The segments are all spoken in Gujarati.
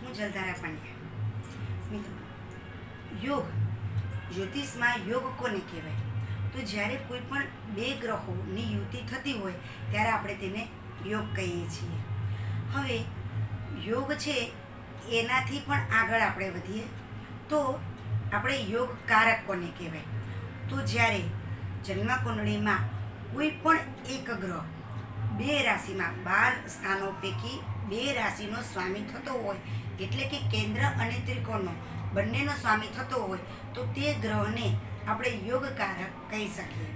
હું જલધારા પંડ્યા। મિત્રો, યોગ, જ્યોતિષમાં યોગ કોને કહેવાય? તો જ્યારે કોઈ પણ બે ગ્રહોની યુતિ થતી હોય ત્યારે આપણે તેને યોગ કહીએ છીએ। હવે યોગ છે એનાથી પણ આગળ આપણે વધીએ તો આપણે યોગ કારક કોને કહેવાય? તો જ્યારે જન્મકુંડળીમાં કોઈ પણ એક ગ્રહ બે રાશિમાં 12 સ્થાનો પૈકી બે રાશિનો સ્વામી થતો હોય, એટલે કે કેન્દ્ર અને ત્રિકોણનો બંનેનો સ્વામી થતો હોય તો તે ગ્રહને આપણે યોગકારક કહી શકીએ।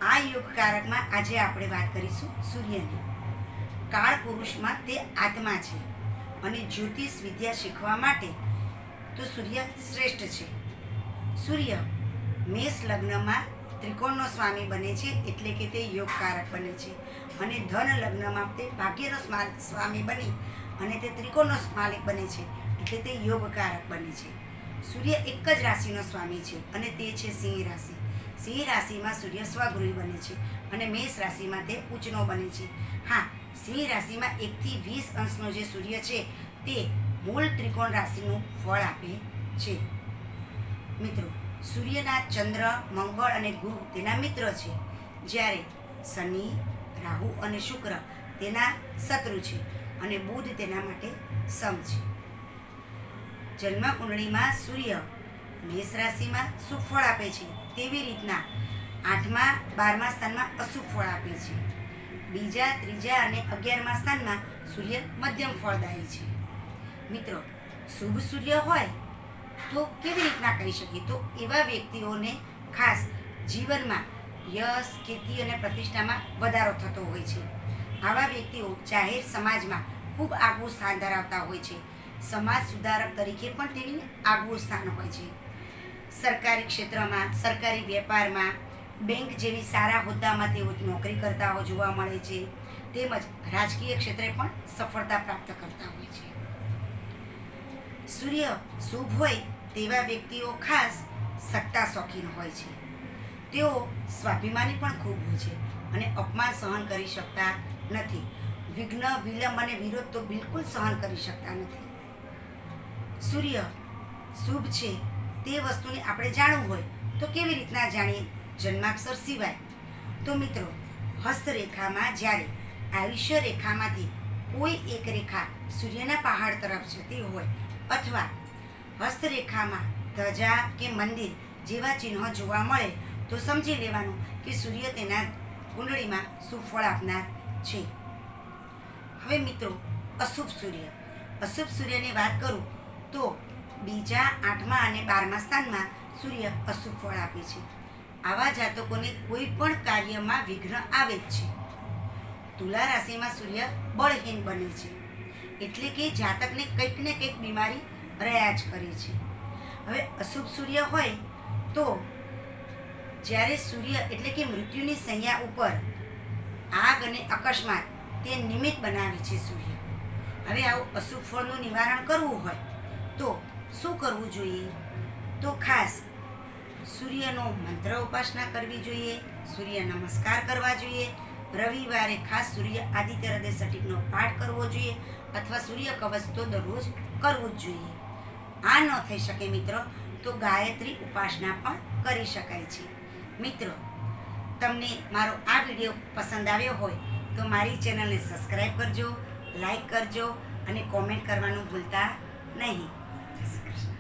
આ યોગકારકમાં આજે આપણે વાત કરીશું સૂર્યની। કાળ પુરુષમાં તે આત્મા છે અને જ્યોતિષ વિદ્યા શીખવા માટે તો સૂર્ય શ્રેષ્ઠ છે। સૂર્ય મેષ લગ્નમાં ત્રિકોણનો સ્વામી બને છે, એટલે કે તે યોગકારક બને છે, અને ધન લગ્નમાં તે ભાગ્યનો સ્વામી બની અને તે ત્રિકોણનો માલિક બને છે, એટલે તે યોગકારક બને છે। સૂર્ય એક જ રાશિનો સ્વામી છે અને તે છે સિંહ રાશિ। સિંહ રાશિમાં સૂર્ય સ્વગૃહી બને છે અને મેષ રાશિમાં તે ઉચ્ચનો બને છે। હા, સિંહ રાશિમાં 1 થી 20 અંશનો જે સૂર્ય છે તે મૂળ ત્રિકોણ રાશિનું ફળ આપે છે। મિત્રો, સૂર્યના ચંદ્ર, મંગળ અને ગુરુ તેના મિત્ર છે, જ્યારે શનિ, રાહુ અને શુક્ર તેના શત્રુ છે અને બુધ તેના માટે સમ છે। જન્મકુંડળીમાં સૂર્ય મેષ રાશિમાં શુભ ફળ આપે છે, તેવી રીતના 8મા 12મા સ્થાનમાં અશુભ ફળ આપે છે। બીજા, ત્રીજા અને 11મા સ્થાનમાં સૂર્ય મધ્યમ ફળદાયી છે। મિત્રો, શુભ સૂર્ય હોય તો કેવી રીતના કહી શકીએ? તો એવા વ્યક્તિઓને ખાસ જીવનમાં યશ, કીર્તિ અને પ્રતિષ્ઠામાં વધારો થતો હોય છે। આવા વ્યક્તિઓ જાહેર સમાજમાં ખૂબ આગવું સ્થાન ધરાવતા હોય છે। સમાજ સુધારક તરીકે પણ તેની આગવું સ્થાન હોય છે। સરકારી ક્ષેત્રમાં, સરકારી વેપારમાં, બેંક જેવી સારા હોદ્દામાં તેઓ નોકરી કરતા જોવા મળે છે, તેમજ રાજકીય ક્ષેત્રે પણ સફળતા પ્રાપ્ત કરતા હોય છે। સૂર્ય શુભ હોય તેવા વ્યક્તિઓ ખાસ સત્તા શોખીન હોય છે। તેઓ સ્વાભિમાની પણ ખૂબ હોય છે અને અપમાન સહન કરી શકતા નથી। વિઘ્ન, વિલંબ અને વિરોધ તો બિલકુલ સહન કરી શકતા નથી। સૂર્ય શુભ છે તે વસ્તુને આપણે જાણવું હોય તો કેવી રીતના જાણીએ? જન્માક્ષર સિવાય તો મિત્રો, હસ્તરેખામાં જ્યારે આયુષ્ય રેખામાંથી કોઈ એક રેખા સૂર્યના પહાડ તરફ જતી હોય અથવા હસ્તરેખામાં ધજા કે મંદિર જેવા ચિહ્નો જોવા મળે તો સમજી લેવાનું કે સૂર્ય તેના કુંડળીમાં શુભ ફળ આપનાર છે। હવે મિત્રો, અશુભ સૂર્ય, અશુભ સૂર્યની વાત કરું તો બીજા, 8મા અને 12મા સ્થાનમાં સૂર્ય અશુભ ફળ આપે છે। આવા જાતકોને કોઈ પણ કાર્યમાં વિઘ્ન આવે જ છે। તુલા રાશિમાં સૂર્ય બળહીન બને છે, એટલે કે જાતકને કંઈક ને કંઈક બીમારી રહ્યા જ કરે છે। હવે અશુભ સૂર્ય હોય તો જ્યારે સૂર્ય એટલે કે મૃત્યુની સૈયા ઉપર આગ અને અકસ્માત તે નિમિત્ત બનાવે છે સૂર્ય। હવે આવું અશુભ ફળનું નિવારણ કરવું હોય તો શું કરવું જોઈએ? તો ખાસ સૂર્યનો મંત્ર ઉપાસના કરવી જોઈએ, સૂર્ય નમસ્કાર કરવા જોઈએ, રવિવારે ખાસ સૂર્ય આદિત્ય હૃદય સટીકનો પાઠ કરવો જોઈએ અથવા સૂર્ય કવચ તો દરરોજ કરવું જ જોઈએ। આ ન થઈ શકે મિત્રો તો ગાયત્રી ઉપાસના પણ કરી શકાય છે। મિત્રો, તમને મારો આ વિડીયો પસંદ આવ્યો હોય તો મારી ચેનલને સબસ્ક્રાઈબ કરજો, લાઈક કરજો અને કોમેન્ટ કરવાનું ભૂલતા નહીં। જય શ્રી કૃષ્ણ।